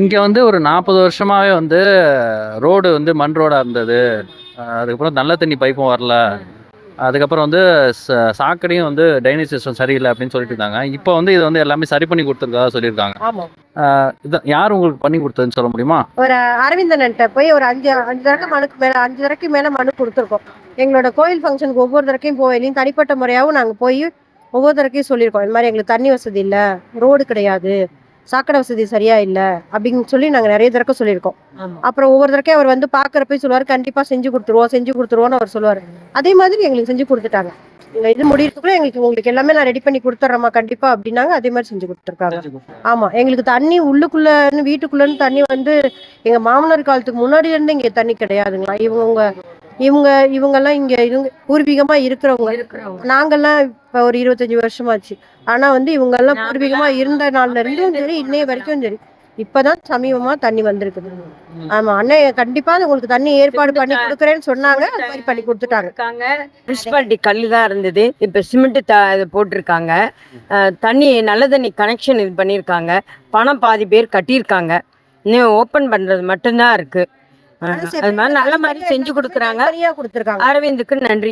இங்க வந்து ஒரு 40 வருஷமாவே வந்து ரோடு வந்து மண் ரோடா இருந்தது. அதுக்கப்புறம் நல்ல தண்ணி பைப்பும் வரல. அதுக்கப்புறம் வந்து சாக்கடையும் வந்து ட்ரைனேஜ் சிஸ்டம் சரியில்ல அப்படின்னு சொல்லிட்டு இருந்தாங்க. இப்போ வந்து இது வந்து எல்லாமே சரி பண்ணி குடுத்துருக்கறதா சொல்லியிருக்காங்க. ஆமா. இதான் யார் உங்களுக்கு பண்ணி குடுத்ததுன்னு சொல்ல முடியுமா? ஒரு அரவிந்தன்ட்ட போய் ஒரு 5 தடக்க மனுக்கு மேல 5 தடவைக்கு மேல மனு குடுத்துருக்கோம். எங்களோட கோயில் ஃபங்க்ஷனுக்கு ஒவ்வொரு தடக்கையும் போவேலையும் தனிப்பட்ட முறையாவும் நாங்க போய் ஒவ்வொரு தடக்கையும் சொல்லியிருக்கோம். இந்த மாதிரி எங்களுக்கு தண்ணி வசதி இல்ல, ரோடு கிடையாது, சாக்கடை வசதி சரியா இல்ல அப்படின்னு சொல்லி நாங்க நிறைய தடக்க சொல்லியிருக்கோம். அப்புறம் ஒவ்வொரு தடக்கையும் அவர் வந்து பாக்குறப்ப சொல்லுவாரு, கண்டிப்பா செஞ்சு கொடுத்துருவோம்னு அவர் சொல்லுவாரு. அதே மாதிரி எங்களுக்கு செஞ்சு கொடுத்துட்டாங்க. இது முடியறதுக்குள்ள உங்களுக்கு எல்லாமே நான் ரெடி பண்ணி கொடுத்துட்றேம்மா கண்டிப்பா அப்படின்னாங்க. அதே மாதிரி செஞ்சு கொடுத்துருக்காங்க. ஆமா, எங்களுக்கு தண்ணி உள்ளுக்குள்ளன்னு வீட்டுக்குள்ளன்னு தண்ணி வந்து எங்க மாமனார் காலத்துக்கு முன்னாடி இருந்து இங்க தண்ணி கிடையாதுங்களா. இவங்கெல்லாம் இங்க பூர்வீகமா இருக்கிறவங்க. நாங்கெல்லாம் இப்ப ஒரு 25 வருஷமாச்சு. ஆனா வந்து இவங்க எல்லாம் பூர்வீகமா இருந்த நாள்ல இருந்தும் சரி, இன்னைய வரைக்கும் சரி, இப்பதான் சமீபமா தண்ணி வந்திருக்குது. ஆமா, அண்ணன் கண்டிப்பா உங்களுக்கு தண்ணி ஏற்பாடு பண்ணி கொடுக்குறேன்னு சொன்னாங்க. அது மாதிரி பண்ணி கொடுத்துட்டாங்க. முனிசிபாலிட்டி கல்லு தான் இருந்தது, இப்ப சிமெண்ட் இது போட்டிருக்காங்க. தண்ணி நல்ல தண்ணி கனெக்ஷன் இது பண்ணியிருக்காங்க. பணம் பாதி பேர் கட்டியிருக்காங்க. இன்னும் ஓப்பன் பண்றது மட்டும்தான் இருக்கு. அது மாதிரி நல்ல மாதிரி செஞ்சு கொடுக்குறாங்க. கொடுத்துருக்காங்க. அரவிந்துக்கு நன்றி.